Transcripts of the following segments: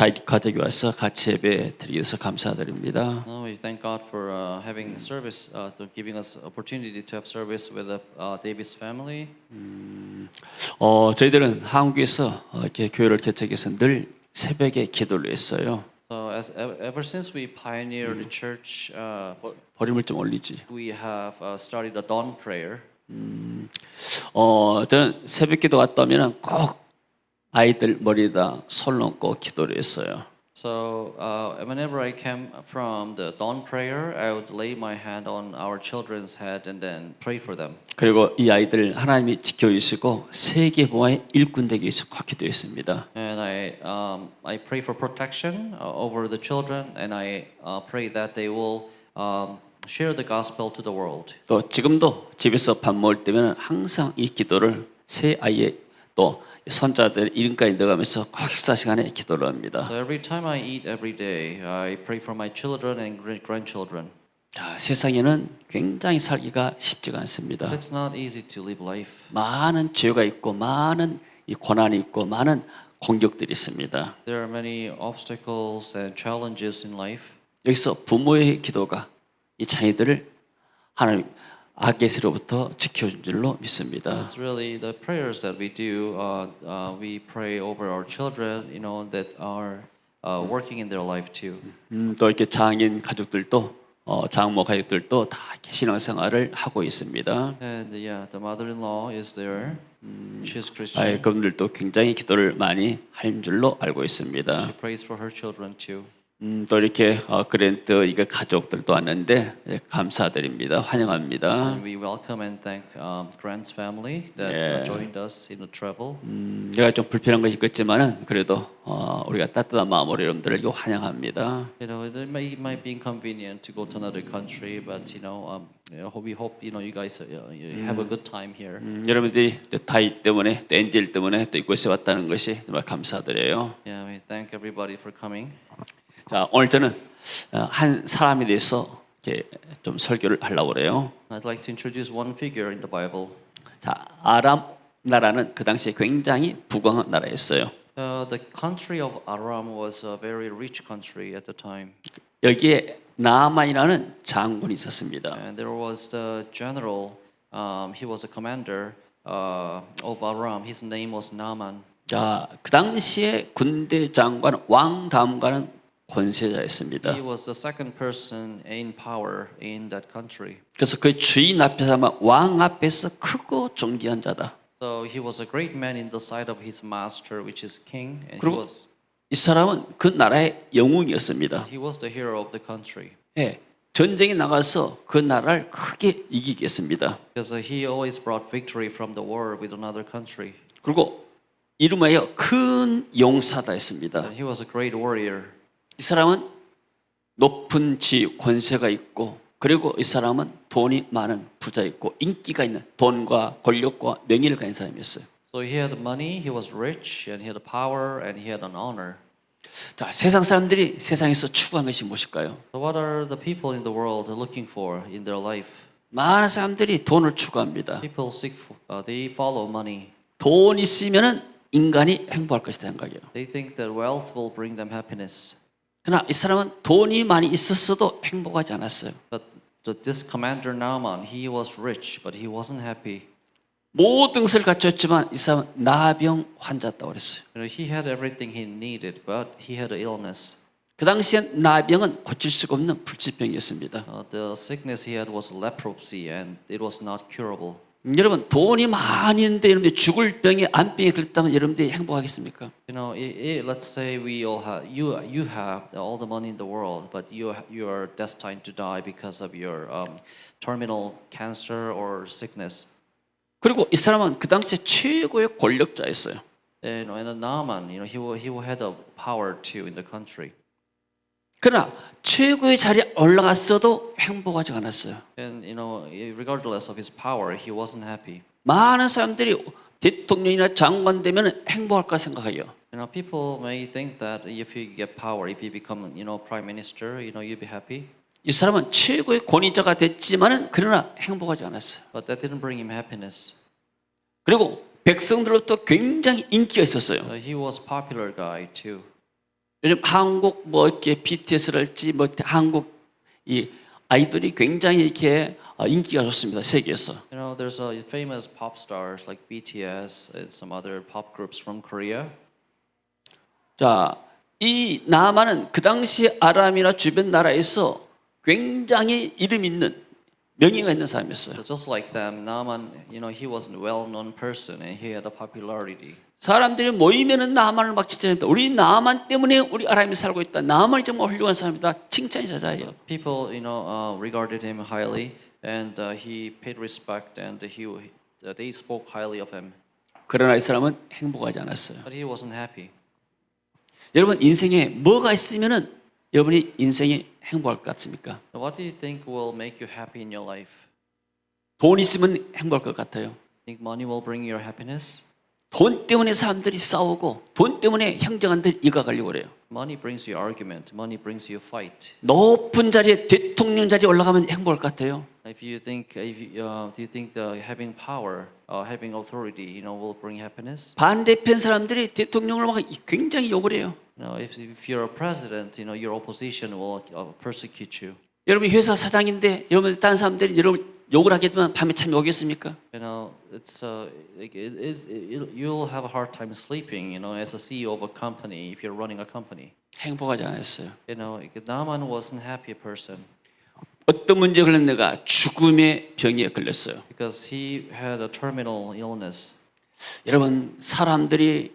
가족이 와서 같이 예배 드리셔서 감사드립니다. We thank God for having service, to giving us opportunity to have service with the Davis family. 저희들은 한국에서 이렇게 교회를 개척해서 늘 새벽에 기도를 했어요. So ever since we pioneered the church, 볼륨을 좀 올리지. we have started a dawn prayer. 저는 새벽 기도 갔다 오면 꼭 아이들 머리에다 손 얹고 기도를 했어요. So whenever I came from the dawn prayer, I would lay my hand on our children's head and then pray for them. 그리고 이 아이들 하나님이 지켜주시고 세계 보안의 일꾼 되기 위해서 꼭 기도했습니다. And I pray for protection over the children, and I pray that they will share the gospel to the world. 또 지금도 집에서 밥 먹을 때면 항상 이 기도를 새 아이의 또 손자들 이름까지 넣어가면서 꼭 식사 시간에 기도를 합니다. So every time I eat every day, I pray for my children and grandchildren. 자, 세상에는 굉장히 살기가 쉽지가 않습니다. It's not easy to live life. 많은 죄가 있고 많은 이 고난이 있고 많은 공격들이 있습니다. There are many obstacles and challenges in life. 여기서 부모의 기도가 이 자녀들을 하나님 악에서로부터 지켜준 줄로 믿습니다. It's really the prayers that we do. We pray over our children, that are working in their life too. 또 이렇게 장인 가족들도 장모 가족들도 다 이렇게 신앙생활을 하고 있습니다. And the mother-in-law is there. She's Christian. 그분들도 굉장히 기도를 많이 한 줄로 알고 있습니다. She prays for her children too. 또 이렇게 그랜트 이게 가족들도 왔는데 감사드립니다. 환영합니다. And we welcome and thank Grant's family that joined us in the travel. 제가 좀 불편한 것이 있겠지만은 그래도 우리가 따뜻한 마음으로 여러분들을 환영합니다. It might be inconvenient to go to another country, but we hope you guys you have a good time here. 여러분들이 타이 때문에 또 엔젤 때문에 또 이곳에 왔다는 것이 정말 감사드려요. Yeah, we thank everybody for coming. 자, 오늘 저는 한 사람에 대해서 이렇게 좀 설교를 하려고 그래요. I'd like to introduce one figure in the Bible. 자, 아람 나라는 그 당시에 굉장히 부강한 나라였어요. The country of Aram was a very rich country at the time. 여기에 나아만이라는 장군이 있었습니다. And there was the general. He was the commander of Aram. His name was Naaman. 자, 그 당시에 군대 장관 왕 다음가는 권세자였습니다. He was the second person in power in that country. 그래서 그 주인 앞에서 왕 앞에서 크고 존귀한 자다. So he was a great man in the sight of his master, which is king, and 그리고 이 사람은 그 나라의 영웅이었습니다. he was the hero of the country. 예, 전쟁에 나가서 그 나라를 크게 이기겠습니다. Because he always brought victory from the war with another country. 그리고 이름하여 큰 용사다 했습니다. And he was a great warrior. 이 사람은 높은 지위, 권세가 있고 그리고 이 사람은 돈이 많은 부자 있고 인기가 있는 돈과 권력과 명예를 가진 사람이었어요. So he had money, he was rich, and he had power, and he had an honor. 자, 세상 사람들이 세상에서 추구하는 것이 무엇일까요? So what are the people in the world looking for in their life? 많은 사람들이 돈을 추구합니다. People they follow money. 돈 있으면은 인간이 행복할 것이다 생각해요. They think that wealth will bring them happiness. 그러나 이 사람은 돈이 많이 있었어도 행복하지 않았어요. But this commander Naaman, he was rich, but he wasn't happy. 모든 것을 갖췄지만 이 사람은 나병 환자였다고 그랬어요. He had everything he needed, but he had an illness. 그 당시엔 나병은 고칠 수가 없는 불치병이었습니다. The sickness he had was leprosy, and it was not curable. 여러분 돈이 많이 있는데 여러분들 죽을 병에 암병에 걸렸다면 여러분들이 행복하겠습니까? Let's say we all have you have all the money in the world, but you are destined to die because of your terminal cancer or sickness. 그리고 이 사람은 그 당시에 최고의 권력자였어요. And Naaman, he had the power too in the country. 그러나 최고의 자리에 올라갔어도 행복하지 않았어요. And regardless of his power, he wasn't happy. 많은 사람들이 대통령이나 장관 되면 행복할까 생각해요. People may think that if you get power, if you become, prime minister, you'll be happy. 이 사람은 최고의 권위자가 됐지만은 그러나 행복하지 않았어요. But that didn't bring him happiness. 그리고 백성들로부터 굉장히 인기가 있었어요. He was a popular guy too. 요즘 한국 뭐 이렇게 BTS랄지 뭐 한국 이 아이돌이 굉장히 이렇게 인기가 좋습니다. 세계에서. You know, there's a famous pop stars like BTS and some other pop groups from Korea. 자, 이 나아만은 그 당시 아람이나 주변 나라에서 굉장히 이름 있는 명예가 있는 사람이었어요. So just like them, Naaman, you know, he was a well-known person and he had a popularity. 사람들이 모이면은 나아만을 막 칭찬합니다. 우리 나아만 때문에 우리 아람이 살고 있다. 나아만이 정말 훌륭한 사람이다. 칭찬이 자자해요. People, you know, regarded him highly, and he paid respect, and they spoke highly of him. 그러나 이 사람은 행복하지 않았어요. But he wasn't happy. 여러분 인생에 뭐가 있으면은 여러분이 인생이 행복할 것 같습니까? What do you think will make you happy in your life? 돈 있으면 행복할 것 같아요. Think money will bring you your happiness? 돈 때문에 사람들이 싸우고 돈 때문에 형제간들 이가가려고 그래요. Money brings you argument. Money brings you fight. 높은 자리에 대통령 자리에 올라가면 행복할 것 같아요. Do you think having power, having authority, you know, will bring happiness? 반대편 사람들이 대통령을 막 굉장히 욕을 해요. You know, if you're a president, you know, your opposition will persecute you. 여러분이 회사 사장인데 여러분 다른 사람들이 여러분 욕을 하게 되면 밤에 잠이 오겠습니까? You know, you'll have a hard time sleeping, you know, as a CEO of a company if you're running a company. 행복하지 않았어요. You know, Naaman wasn't happy person 어떤 문제에 걸렸는가? 죽음의 병에 걸렸어요. because he had a terminal illness. 여러분 사람들이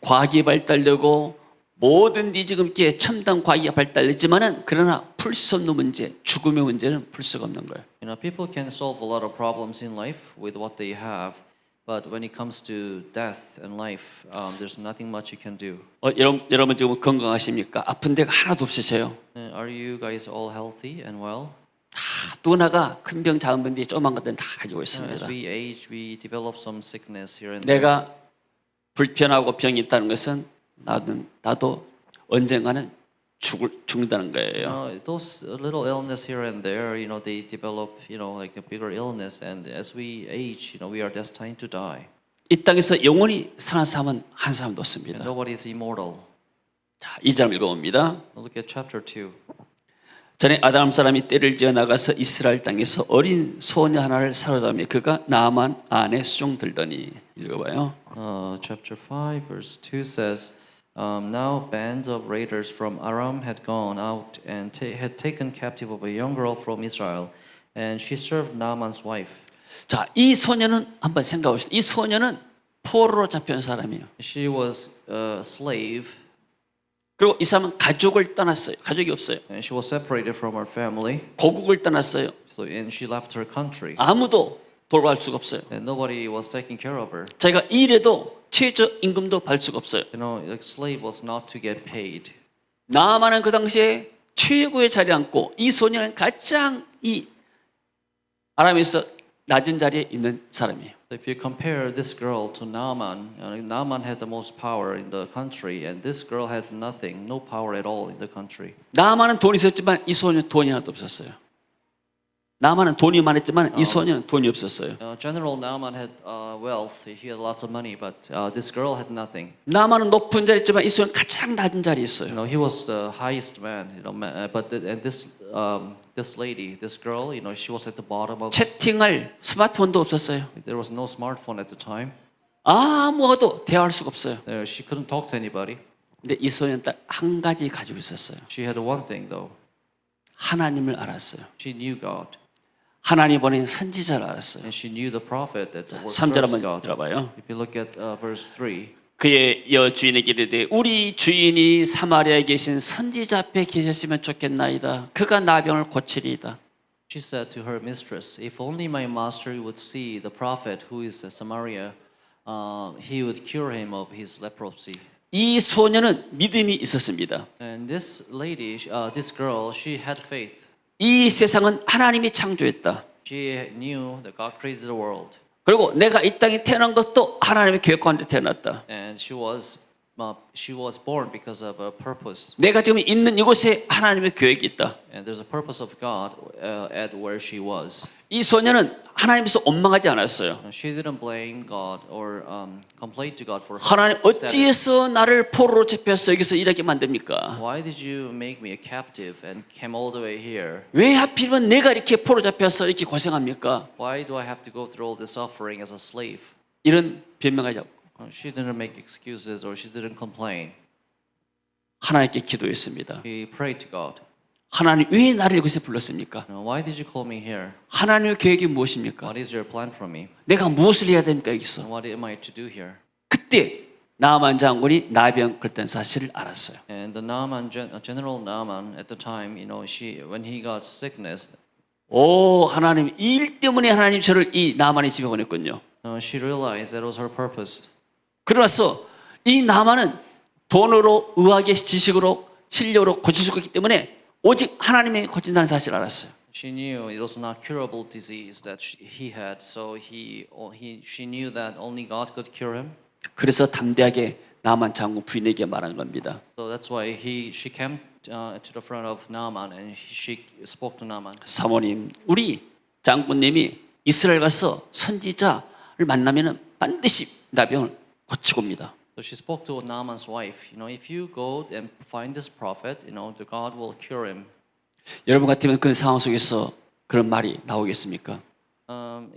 과학이 발달되고 뭐든지 지금 이렇게 첨단 과학이 발달했지만은 그러나 풀 수 없는 문제, 죽음의 문제는 풀 수가 없는 거예요. You know, people can solve a lot of problems in life with what they have, but when it comes to death and life, there's nothing much you can do. 여러분 지금 건강하십니까? 아픈 데가 하나도 없으세요? Are you guys all healthy and well? 누구나가 큰 병, 작은 병, 조그만 것들은 다 가지고 As 있습니다. we age, we develop some sickness here and there. 내가 불편하고 병이 있다는 것은 나도 언젠가는 죽는다는 거예요. Those little illness here and there, you know, they develop, you know, like a bigger illness, and as we age, you know, we are destined to die. 이 땅에서 영원히 사는 사람은 한 사람도 없습니다. And nobody is immortal. 자, 2절 읽어봅니다. Look at chapter 2. 전에 아담 사람이 떼를 지어 나가서 이스라엘 땅에서 어린 소녀 하나를 사로잡으며 그가 나아만 안에 수종들더니 읽어봐요. Chapter 5, verse 2 says, Now bands of raiders from Aram had gone out and had taken captive of a young girl from Israel, and she served Naaman's wife. 자, 이 소녀는 한번 생각해 봅시다. 이 소녀는 포로로 잡혀온 사람이에요. She was a slave, 그리고 이 사람은 가족을 떠났어요. 가족이 없어요. and she was separated from her family, 고국을 떠났어요. and she left her country, 아무도 돌봐줄 수가 없어요. and nobody was taking care of her. 자기가 일해도 최저 임금도 받을 수가 없어요. You know, the slave was not to get paid. 나아만은 그 당시에 최고의 자리에 앉고 이 소녀는 가장 이 아람에서 낮은 자리에 있는 사람이에요. If you compare this girl to Naaman, Naaman had the most power in the country, and this girl had nothing, no power at all in the country. 나아만은 돈이 있었지만 이 소녀는 돈이 하나도 없었어요. 나아만은 돈이 많았지만 이 소녀는 돈이 없었어요. General Naaman had wealth; he had lots of money, but this girl had nothing. 나아만은 높은 자리에 있지만 이 소녀는 가장 낮은 자리에 있어요. You know, he was the highest man. You know, but this lady, this girl, you know, she was at the bottom of. 채팅할 스마트폰도 없었어요. There was no smartphone at the time. 아무것도 대화할 수가 없어요. She couldn't talk to anybody. 근데 이 소녀는 딱 한 가지 가지고 있었어요. She had one thing though. 하나님을 알았어요. She knew God. 하나님 보낸 선지자를 알았어요. And she knew the prophet that was 3절 serves 한번 God. 들어봐요. If you look at verse 3, 그의 여 주인에게 이르되 우리 주인이 사마리아에 계신 선지자 앞에 계셨으면 좋겠나이다. 그가 나병을 고치리이다. she said to her mistress, "If only my master would see the prophet who is at Samaria, he would cure him of his leprosy." 이 소녀는 믿음이 있었습니다. And this lady, this girl, she had faith. 이 세상은 하나님이 창조했다. She knew that God created the world, 그리고 내가 이 땅에 태어난 것도 하나님의 계획 가운데 태어났다. and she was she was born because of a purpose, 내가 지금 있는 이곳에 하나님의 계획이 있다. and there's a purpose of God at where she was. 이 소녀는 하나님께서 원망하지 않았어요. She didn't blame God or complain to God for her 하나님 status. 어찌해서 나를 포로로 잡혀서 여기서 일하게 만듭니까? Why did you make me a captive and came all the way here? 왜 하필이면 내가 이렇게 포로 잡혀서 이렇게 고생합니까? Why do I have to go through all this suffering as a slave? 이런 변명하지 않고 She didn't make excuses or she didn't complain. 하나님께 기도했습니다. She prayed to God. 하나님 왜 나를 이곳에 불렀습니까? Why did you call me here? 하나님의 계획이 무엇입니까? What is your plan for me? 내가 무엇을 해야 됩니까 여기서? What am I to do here? 그때 나만 장군이 나병 걸던 사실을 알았어요. And the Naaman, General Naaman at the time, when he got sickness, 오 하나님 이 일 때문에 하나님 저를 이 나만의 집에 보냈군요. she realized that was her purpose. 그러나서 이 나만은 돈으로 의학의 지식으로 실력으로 고칠 수 있기 때문에 오직 하나님이 고친다는 사실을 알았어요. She knew it was not curable disease that he had, so she knew that only God could cure him. 그래서 담대하게 나만 장군 부인에게 말한 겁니다. So that's why she came to the front of Naaman and she spoke to Naaman. 사모님, 우리 장군님이 이스라엘 가서 선지자를 만나면은 반드시 나병을 고치고 옵니다. So she spoke to Naaman's wife. If you go and find this prophet, the God will cure him. 여러분 같으면 그 상황 속에서 그런 말이 나오겠습니까?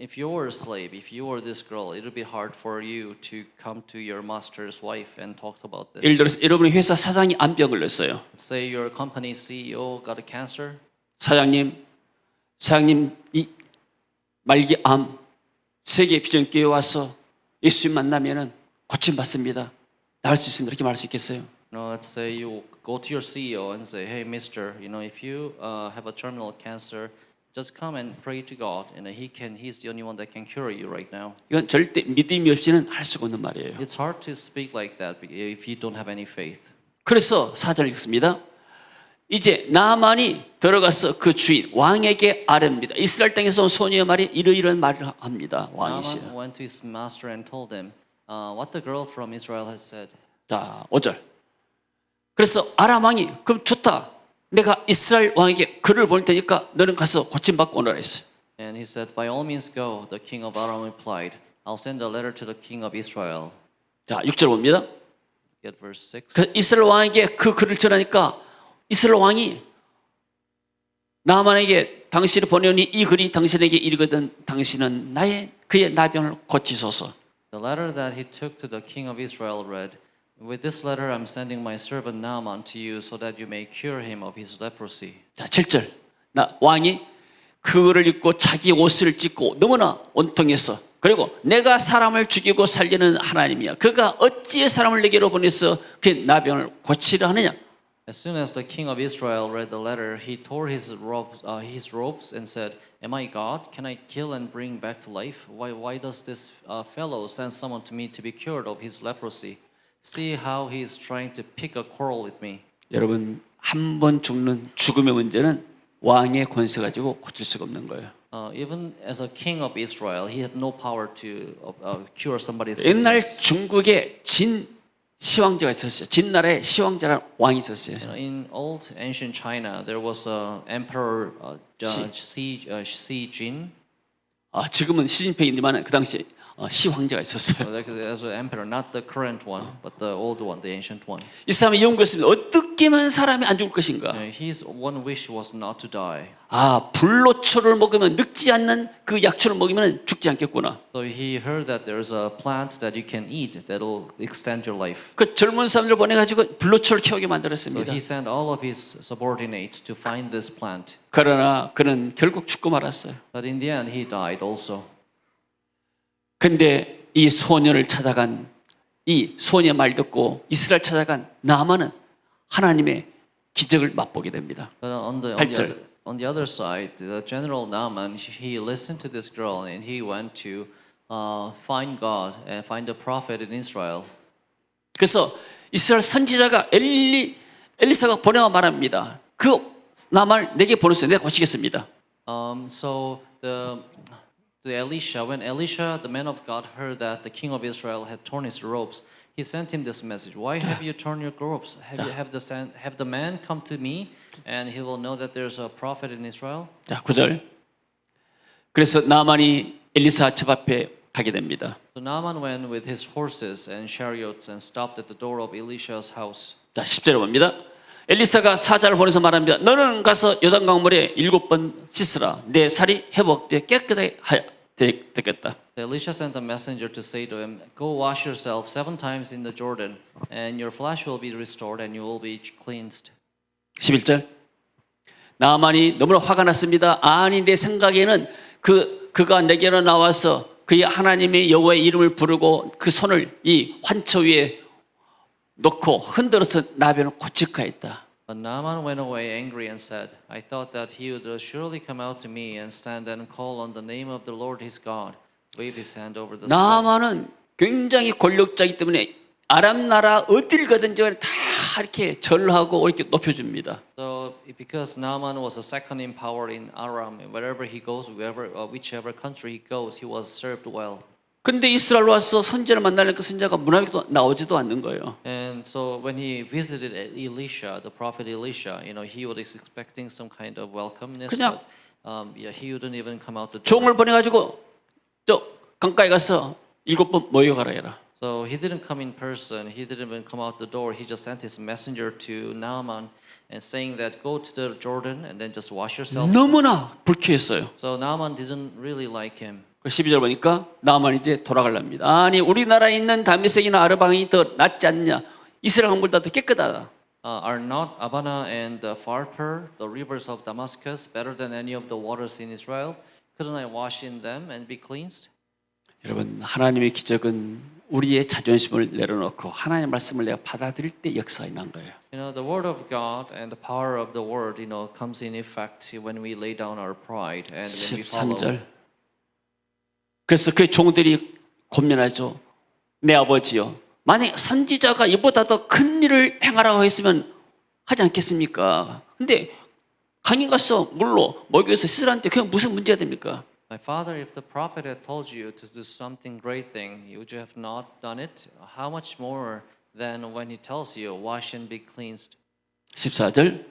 If you were a slave, if you were this girl, it would be hard for you to come to your master's wife and talk about this. 예를 들어서 여러분의 회사 사장이 암병 걸렸어요. Let's say your company CEO got a cancer. 사장님 이 말기 암 세계 비전교회 와서 예수님 만나면은 고침 받습니다. 나을 수 있습니다. 이렇게 말할 수 있겠어요? Let's say you go to your CEO and say, "Hey, Mister, if you have a terminal cancer, just come and pray to God, and He's the only one that can cure you right now." 이건 절대 믿음이 없이는 할 수가 없는 말이에요. It's hard to speak like that if you don't have any faith. 그래서 4절 읽습니다. 이제 나만이 들어가서 그 주인 왕에게 아뢰입니다. 이스라엘 땅에서 온 소녀의 말이 이러이러한 말을 합니다. 왕이시여. Naaman went to his master and told him what the girl from Israel had said. 자, 5절. 그래서 아람 왕이 그럼 좋다. 내가 이스라엘 왕에게 글을 보낼 테니까 너는 가서 고침받고 오너라 했어요. And he said, "By all means go." The king of Aram replied, "I'll send a letter to the king of Israel." 자, 6절 봅니다. Get verse 6. 그 이스라엘 왕에게 그 글을 전하니까 이스라엘 왕이 나만에게 당신을 보내오니 이 글이 당신에게 이르거든 당신은 그의 나병을 고치소서. The letter that he took to the king of Israel read, "With this letter I'm sending my servant Naaman to you so that you may cure him of his leprosy." 자, 7절. 왕이 그거를 입고 자기 옷을 찢고 너무나 온통해서 그리고 내가 사람을 죽이고 살리는 하나님이야. 그가 어찌해 사람을 내게로 보내서 그 나병을 고치려 하느냐? As soon as the king of Israel read the letter, he tore his robes and said, "Am I God? Can I kill and bring back to life? Why does this fellow send someone to me to be cured of his leprosy? See how he is trying to pick a quarrel with me." 여러분, 한 번 죽는 죽음의 문제는 왕의 권세 가지고 고칠 수가 없는 거예요. Even as a king of Israel, he had no power to cure somebody's 옛날 sickness. 중국에 진 시황제가 있었어요. 진나라에 시황제라는 왕이 있었어요. In old ancient China, there was a emperor Xi Jin. 지금은 시진핑이지만 그 당시에 시황제가 있었어요. There's an emperor, not the current one, but the old one, the ancient one. 이 사람이 연구했습니다. 어떻게 하면 사람이 안 죽을 것인가? His one wish was not to die. 불로초를 먹으면 늙지 않는 그 약초를 먹으면 죽지 않겠구나. So he heard that there's a plant that you can eat that will extend your life. 그 젊은 사람들 보내가지고 불로초를 키우게 So 만들었습니다. he sent all of his subordinates to find this plant. 그러나 그는 결국 죽고 말았어요. But in the end, he died also. 근데 이 소녀를 찾아간 이 소녀의 말 듣고 이스라엘 찾아간 나아만은 하나님의 기적을 맛보게 됩니다. But on the 8절. on the other side, the general Naaman, he listened to this girl and he went to find God and find a prophet in Israel. 그래서 이스라엘 선지자가 엘리사가 보내와 말합니다. 그 나만을 내게 보내세요. 내가 고치겠습니다. So the Elisha, when Elisha, the man of God, heard that the king of Israel had torn his robes, He sent him this message. Why have you torn your robes? Have the man come to me, and he will know that there's a prophet in Israel? 자, 9절. 그래서 나만이 엘리사 집 앞에 가게 됩니다. So Naaman went with his horses and chariots and stopped at the door of Elisha's house. 자, 10절에 봅니다. 엘리사가 사자를 보내서 말합니다. 너는 가서 요단강물에 7번 씻으라. 내 살이 회복되어 깨끗하게 되겠다. Elisha sent a messenger to say to him, "Go wash yourself 7 times in the Jordan, and your flesh will be restored, and you will be cleansed." 11절. 나만이 너무나 화가 났습니다. 아니 내 생각에는 그가 내게로 나와서 그의 하나님의 여호와의 이름을 부르고 그 손을 이 환처 위에 놓고 흔들어서 나병을 고칠까 했다. But Naaman went away angry and said, "I thought that he would surely come out to me and stand and call on the name of the Lord his God, wave his hand over the sword." 나만은 굉장히 권력자이기 때문에 아람 나라 어딜 가든지 다 이렇게 절하고 이렇게 높여줍니다. So because Naaman was a second in power in Aram, wherever he goes, whichever country he goes, he was served well. 근데 이스라엘 와서 선지자를 만나니까 선지자가 문화비도 나오지도 않는 거예요. And so when he visited Elisha, the prophet Elisha, he was expecting some kind of welcomeness, 그냥 but he wouldn't even come out the door. 종을 보내가지고 저 강가에 가서 7번 모여가라 해라. So he didn't come in person. He didn't even come out the door. He just sent his messenger to Naaman and saying that go to the Jordan and then just wash yourself. 너무나 불쾌했어요. So Naaman didn't really like him. 12절 보니까 나만 이제 돌아가랍니다. 아니 우리나라에 있는 다메섹이나 아르방이 더 낫지 않냐? 이스라엘 강물보다 더 깨끗하다. Are not Abana and Pharpar, the rivers of Damascus, better than any of the waters in Israel? Couldn't I wash in them and be cleansed? 여러분 하나님의 기적은 우리의 자존심을 내려놓고 하나님의 말씀을 내가 받아들일 때 역사가 난 거예요. The word of God and the power of the word, comes in effect when we lay down our pride and when we follow. 13절. 그래서 그 종들이 권면하죠. 내 아버지요. 만약 선지자가 이보다 더 큰 일을 행하라고 했으면 하지 않겠습니까? 근데 강에 가서 물로 먹여서 씻으라는데 그게 무슨 문제가 됩니까? My father, if the prophet had told you to do something great thing, would you have not done it? How much more than when he tells you, wash and be cleansed? 14절.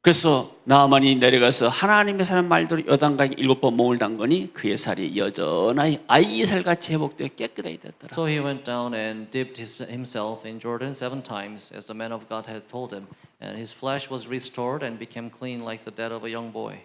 그래서 나아만이 내려가서 하나님의 사람 말대로 요단강에 7번 몸을 담그니 그의 살이 여전히 아이의 살같이 회복되어 깨끗하게 됐더라. So he went down and dipped himself in Jordan 7 times, as the man of God had told him, and his flesh was restored and became clean like the dead of a young boy.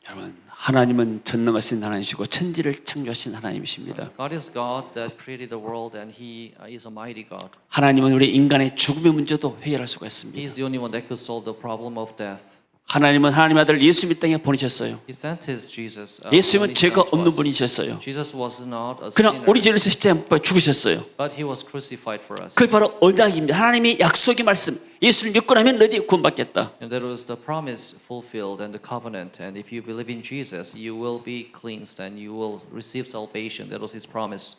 여러분, 하나님은 전능하신 하나님이시고 천지를 창조하신 하나님이십니다. God is God that created the world, and He is a mighty God. 하나님은 우리 인간의 죽음의 문제도 해결할 수가 있습니다. He is the only one that could solve the problem of death. 하나님은 하나님의 아들 예수님 이 땅에 보내셨어요. He sent His Jesus. 예수님은 죄가 없는 분이셨어요. Jesus was not a 그러나 sinner, 우리 죄를 위해서 십자가에 못 박혀 죽으셨어요. but He was crucified for us. 그게 바로 언약입니다. 하나님의 약속의 말씀. 예수를 믿고 나면 너희 구원받겠다. And that was the promise fulfilled and the covenant. And if you believe in Jesus, you will be cleansed and you will receive salvation. That was His promise.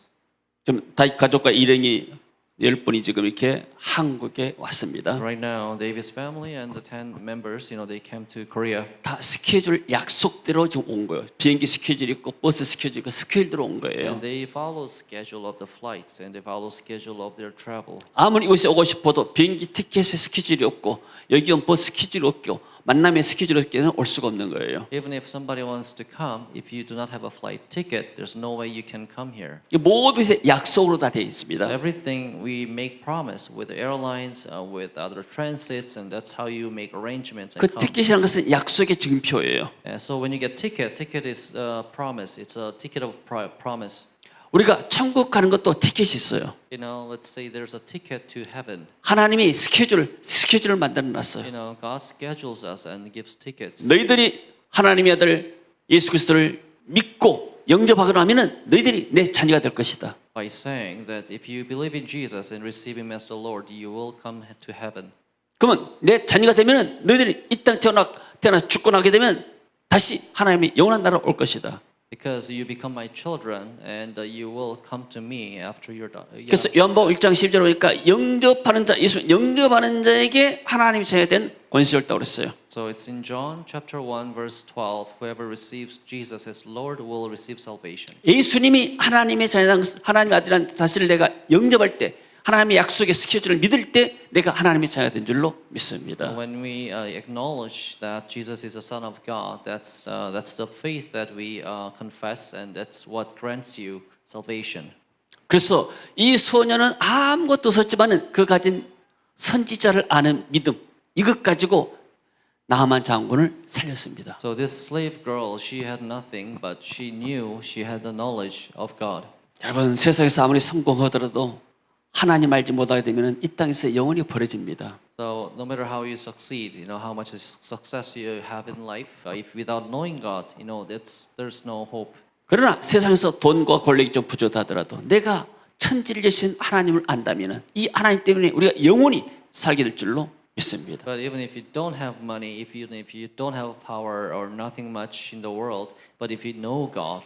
지금 다윗 가족과 일행이 10분이 지금 이렇게 한국에 왔습니다. Right now, David's family and the 10 members, they came to Korea. 다 스케줄 약속대로 지금 온 거예요. 비행기 스케줄 있고 버스 스케줄 있고 스케줄대로 온 거예요. And they follow schedule of the flights and they follow schedule of their travel. 아무리 이곳에 오고 싶어도 비행기 티켓에 스케줄이 없고 여기 온 버스 스케줄이 없고 만남의 스케줄이 없기는 올 수가 없는 거예요. Even if somebody wants to come, if you do not have a flight ticket, there's no way you can come here. 모두 약속으로 다 되어 있습니다. Everything we make promise with the airlines, with other transits, and that's how you make arrangements and 그 come. 티켓이라는 것은 약속의 증표예요. So when you get ticket is a promise. It's a ticket of promise. 우리가 천국 가는 것도 티켓이 있어요. Let's say there's a ticket to heaven. 하나님이 스케줄을 만들어 놨어요. God schedules us and gives tickets. 너희들이 하나님의 아들 예수 그리스도를 믿고 영접하고 나면은 너희들이 내 자녀가 될 것이다. By saying that if you believe in Jesus and receive Him as the Lord, you will come to heaven. 그러면 내 자녀가 되면은 너희들이 이 땅 태어나 죽고 나게 되면 다시 하나님의 영원한 나라로 올 것이다. Because you become my children and you will come to me after you're done. 그래서 요한복음 1장 12절 보니까 영접하는 자, 예수 영접하는 자에게 하나님이 전에 된 권세를 따고 그랬어요. So it's in John chapter 1 verse 12. Whoever receives Jesus as Lord will receive salvation. 예수님이 하나님의 자녀, 하나님의 아들이라는 사실을 내가 영접할 때 하나님의 약속의 스케줄을 믿을 때 내가 하나님의 자녀가 된 줄로 믿습니다. When we acknowledge that Jesus is the Son of God, that's the faith that we confess, and that's what grants you salvation. 그래서 이 소녀는 아무것도 없었지만은 그 가진 선지자를 아는 믿음 이것 가지고 나하만 장군을 살렸습니다. So this slave girl, she had nothing, but she knew she had the knowledge of God. 여러분 세상에서 아무리 성공하더라도 하나님 알지 못하게 되면 이 땅에서 영원히 버려집니다. So no matter how you succeed, how much success you have in life, if without knowing God, there's no hope. 그러나 세상에서 돈과 권력이 좀 부족하더라도 내가 천지를 지으신 하나님을 안다면 이 하나님 때문에 우리가 영원히 살게 될 줄로 믿습니다. But even if you don't have money, if you don't have power or nothing much in the world, but if you know God,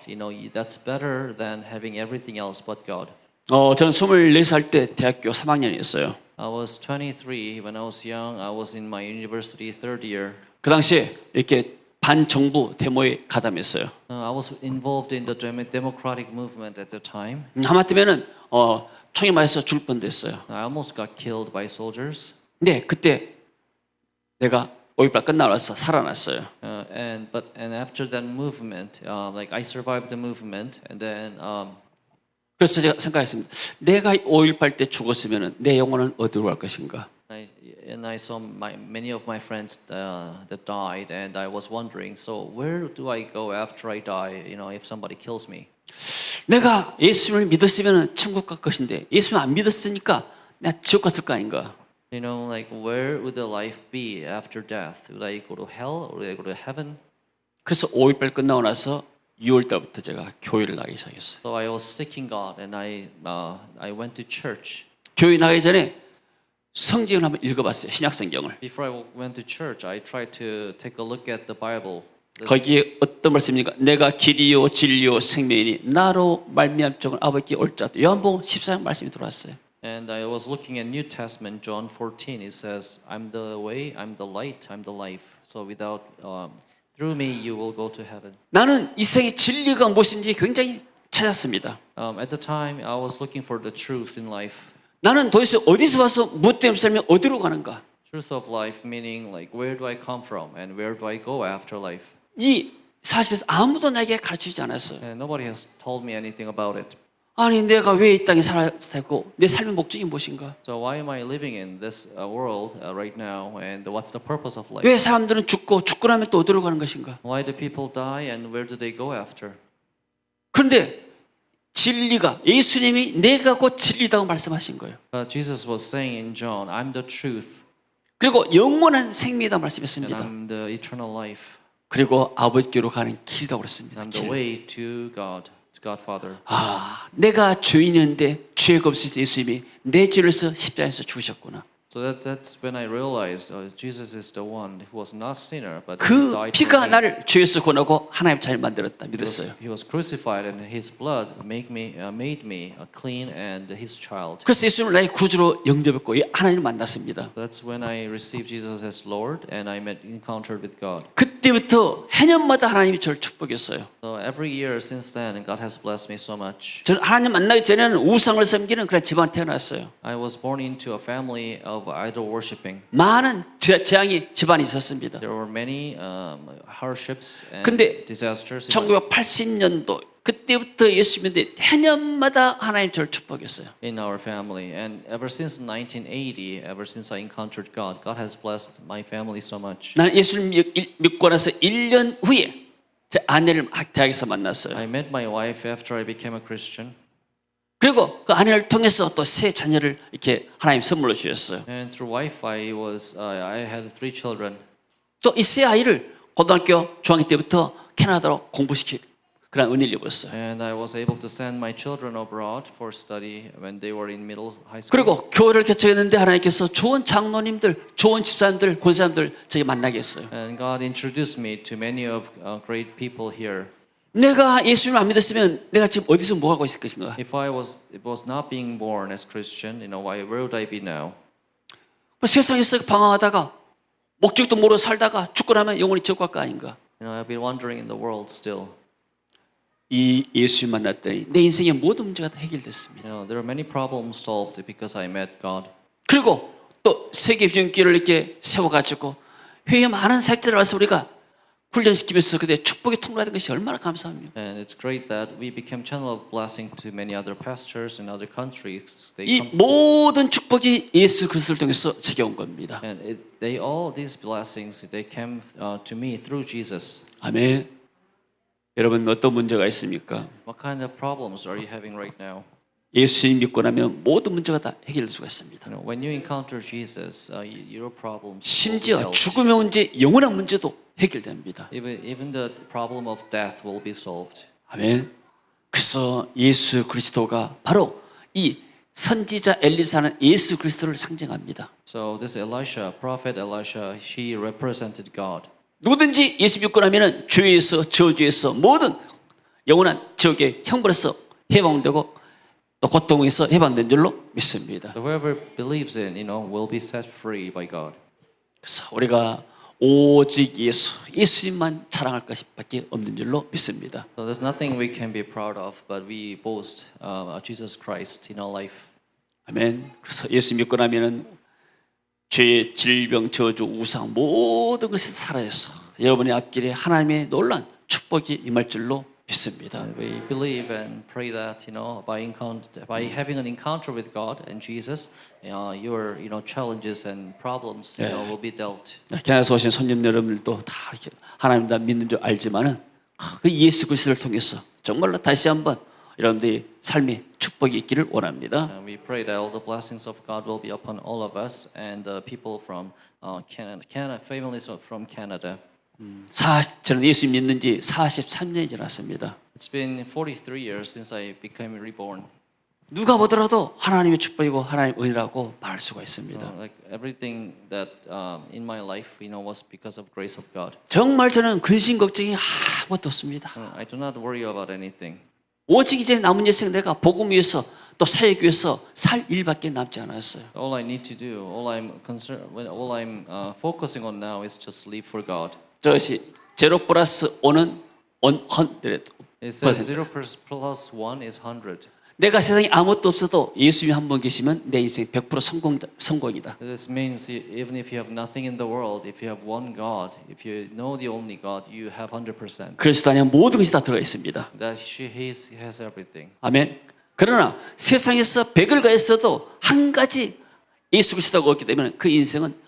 that's better than having everything else but God. 저는 24살 때 대학교 3학년이었어요. I was 23 when I was young. I was in my university third year. 그 당시에 이렇게 반정부 데모에 가담했어요. I was involved in the democratic movement at the time. 하마터면은 총에 맞아서 죽을 뻔됐어요. I almost got killed by soldiers. 근데 그때 내가 5.18 끝나고 나서 살아났어요. And after that movement, I survived the movement, and then 그래서 제가 생각했습니다. 내가 5.18 때 죽었으면 내 영혼은 어디로 갈 것인가? I saw many of my friends that died, and I was wondering, so where do I go after I die? If somebody kills me. 내가 예수님을 믿었으면 천국 갈 것인데 예수님 안 믿었으니까 내가 지옥 갔을 거 아닌가? Where would the life be after death? Would I go to hell or would I go to heaven? 그래서 5.18 끝나고 나서 6월 달부터 제가 교회를 나가기 시작했어요. So I was seeking God, and I went to church. 교회 나가기 전에 성경을 한번 읽어봤어요. 신약 성경을. Before I went to church, I tried to take a look at the Bible. 거기에 어떤 말씀입니까? 내가 길이요 진리요 생명이니 나로 말미암 쪽은 아버지께 올 자도. 요한복음 14장 말씀이 들어왔어요. And I was looking at New Testament, John 14. It says, "I'm the way, I'm the light, I'm the life. So through me, you will go to heaven." 나는 이 세상의 진리가 무엇인지 굉장히 찾았습니다. At the time, I was looking for the truth in life. 나는 도대체 어디서 와서 무엇 때문에 살면 어디로 가는가? Truth of life, meaning where do I come from and where do I go after life? 이 사실에서 아무도 나에게 가르치지 않았어요. And nobody has told me anything about it. 아니 내가 왜 이 땅에 살고 내 삶의 목적이 무엇인가? So why am I living in this world right now, and what's the purpose of life? 왜 사람들은 죽고 나면 또 어디로 가는 것인가? Why do people die and where do they go after? 그런데 진리가 예수님이 내가 곧 진리다고 말씀하신 거예요. Jesus was saying in John, "I'm the truth 그리고 영원한 생명이다 and 말씀했습니다. I'm the eternal life. 그리고 아버지께로 가는 길이라고 그랬습니다. I'm the way to God, to God Father." 내가 죄인이었는데 죄가 없으신 예수님이 내 죄를 위해서 십자가에서 죽으셨구나. So that's when I realized Jesus is the one who was not sinner, but he 그 died for 피가 me. 나를 죄에서 구원하고 하나님 잘 만들었다 믿었어요. He was crucified, and His blood made me clean and His child. 그래서 예수님을 나의 구주로 영접했고 하나님을 만났습니다. That's when I received Jesus as Lord, and I encountered with God. 그때부터 해년마다 하나님이 저를 축복했어요. So every year since then, God has blessed me so much. 저는 하나님 만나기 전에는 우상을 섬기는 그런 집안에 태어났어요. I was born into a family of idol worshiping. 많은 재앙이 집안에 있었습니다. There were many hardships and 근데 disasters. 1980년도 그때부터 예수 믿는데 해년마다 하나님 저를 축복했어요. In our family, and ever since 1980, ever since I encountered God, God has blessed my family so much. 나는 예수를 믿고 나서 1년 후에 제 아내를 대학에서 만났어요. I met my wife after I became a Christian. 그리고 그 아내를 통해서 또 새 자녀를 이렇게 하나님 선물로 주셨어요. And through wife, I had 3 children. 또 이 새 아이를 고등학교 중학교 때부터 캐나다로 공부시킬 그런 은혜를 입었어요. And I was able to send my children abroad for study when they were in high school. 그리고 교회를 개척했는데 하나님께서 좋은 장로님들, 좋은 집사님들, 권사님들 저희 만나게 했어요. And God introduced me to many of great people here. 내가 예수님을 안 믿었으면 내가 지금 어디서 뭐 하고 있을 것인가? If I was not being born as Christian, where would I be now? 세상에서 방황하다가 목적도 모르고 살다가 죽고 나면 영원히 지옥 갈 거 아닌가? I've been wandering in the world still. 이 예수 만났더니 내 인생의 모든 문제가 다 해결됐습니다. You know, there are many problems solved because I met God. 그리고 또 세계 비전기를 이렇게 세워가지고 회에 많은 사역자를 와서 우리가 훈련시키면서 그때 축복의 통로가 된 것이 얼마나 감사합니까? And it's great that we became channel of blessing to many other pastors in other countries. 이 모든 축복이 예수 그리스도를 통해서 제게 온 겁니다. And all these blessings, they came to me through Jesus. 아멘. 여러분 어떤 문제가 있습니까? What kind of problems are you having right now? 예수님 믿고 나면 모든 문제가 다 해결될 수가 있습니다. You know, when you encounter Jesus, your problems will be 심지어 dealt. 죽음의 문제, 영원한 문제도 해결됩니다. Even the problem of death will be solved. 아멘. 그래서 예수 그리스도가 바로 이 선지자 엘리사는 예수 그리스도를 상징합니다. So this prophet Elisha, he represented God. 누구든지 예수 믿고 나면은 죄에서 저주에서 모든 영원한 지옥의 형벌에서 해방되고 또 고통에서 해방된 줄로 믿습니다. So whoever believes in, will be set free by God. 그래서 우리가 오직 예수님만 자랑할 것밖에 없는 줄로 믿습니다. So there's nothing we can be proud of, but we boast Jesus Christ in our life. 아멘. 그래서 예수 믿고 나면은 죄, 질병, 저주, 우상 모든 것이 사라져서 여러분의 앞길에 하나님의 놀라운 축복이 임할 줄로 믿습니다. And we believe and pray that by having an encounter with God and Jesus, your challenges and problems will be dealt. 캐나다에서 오신 손님 여러분들도 다 하나님 다 믿는 줄 알지만은 그 예수 그리스도를 통해서 정말로 다시 한번 여러분들의 삶에 축복이 있기를 원합니다. And we pray that all the blessings of God will be upon all of us and the people from Canada, families from Canada. 저는 예수 믿는 지 43년이 지났습니다. It's been 43 years since I became reborn. 누가 보더라도 하나님의 축복이고 하나님의 은혜라고 말할 수가 있습니다. Like everything that in my life, was because of grace of God. 정말 저는 근심 걱정이 아무것도 없습니다. I do not worry about anything. 오직 이제 남은 인생 내가 복음 위해서 또 사역 위해서 살 일밖에 남지 않았어요. All I need to do, all I'm focusing on now is just live for God. 저것이 제로 플러스 1은 100. It says 0 plus 1 is 100. 내가 세상에 아무것도 없어도 예수님이 한 분 계시면 내 인생 100% 성공이다. This means even if you have nothing in the world, if you have one God, if you know the only God, you have 100%. 그리스도 안에 모든 것이 다 들어가 있습니다. That He has everything. 아멘. 그러나 세상에서 100을 가했어도 한 가지 예수 그리스도가 없기 때문에 그 인생은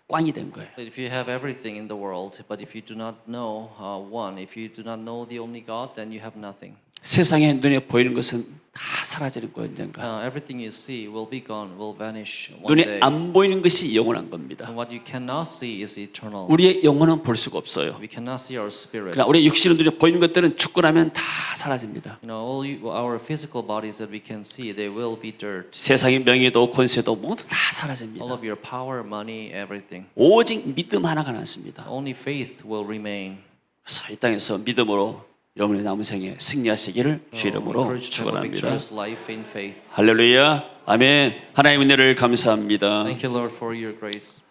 꽝이 된 거예요. But if you have everything in the world, but if you do not know one, if you do not know the only God, then you have nothing. 세상에 눈에 보이는 것은 다 사라지는 거예요, 언젠가. Everything you see will be gone, will vanish one 눈에 day. 안 보이는 것이 영원한 겁니다. And what you cannot see is eternal. 우리의 영혼은 볼 수가 없어요. We cannot see our spirit. 그러나 우리의 육신은 눈에 보이는 것들은 죽고 나면 다 사라집니다. All our physical bodies that we can see, they will be dirt. 세상의 명예도 권세도 모두 다 All 사라집니다. of your power, money, everything. 오직 믿음 하나가 남습니다. Only faith will remain. 그래서 이 땅에서 믿음으로 여러분의 남은 생에 승리하시기를 주 이름으로 Encouraged to have a 축원합니다. victorious life in faith. 할렐루야, 아멘. 하나님의 은혜를 감사합니다. Thank you, Lord, for your grace.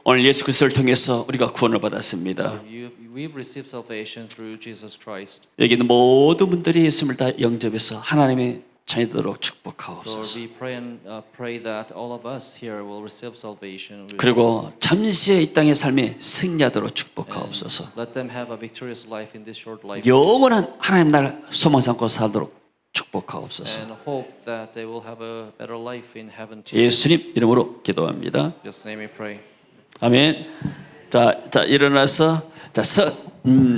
오늘 예수 그리스도를 통해서 우리가 구원을 받았습니다. We've received salvation through Jesus Christ. 여기 있는 모든 분들이 예수님을 다 영접해서 하나님의 자녀되도록 Lord, 축복하옵소서. we pray that all of us here will receive salvation. 그리고 잠시의 이 땅의 삶에 승리하도록 축복하옵소서. Let them have a victorious life in this short life. 영원한 하나님 나라 소망 삼고 살도록 축복하옵소서. And hope that they will have a better life in heaven too. 예수님 이름으로 기도합니다. In His name we pray. 아멘. 자 일어나서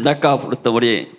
아까 불렀던 우리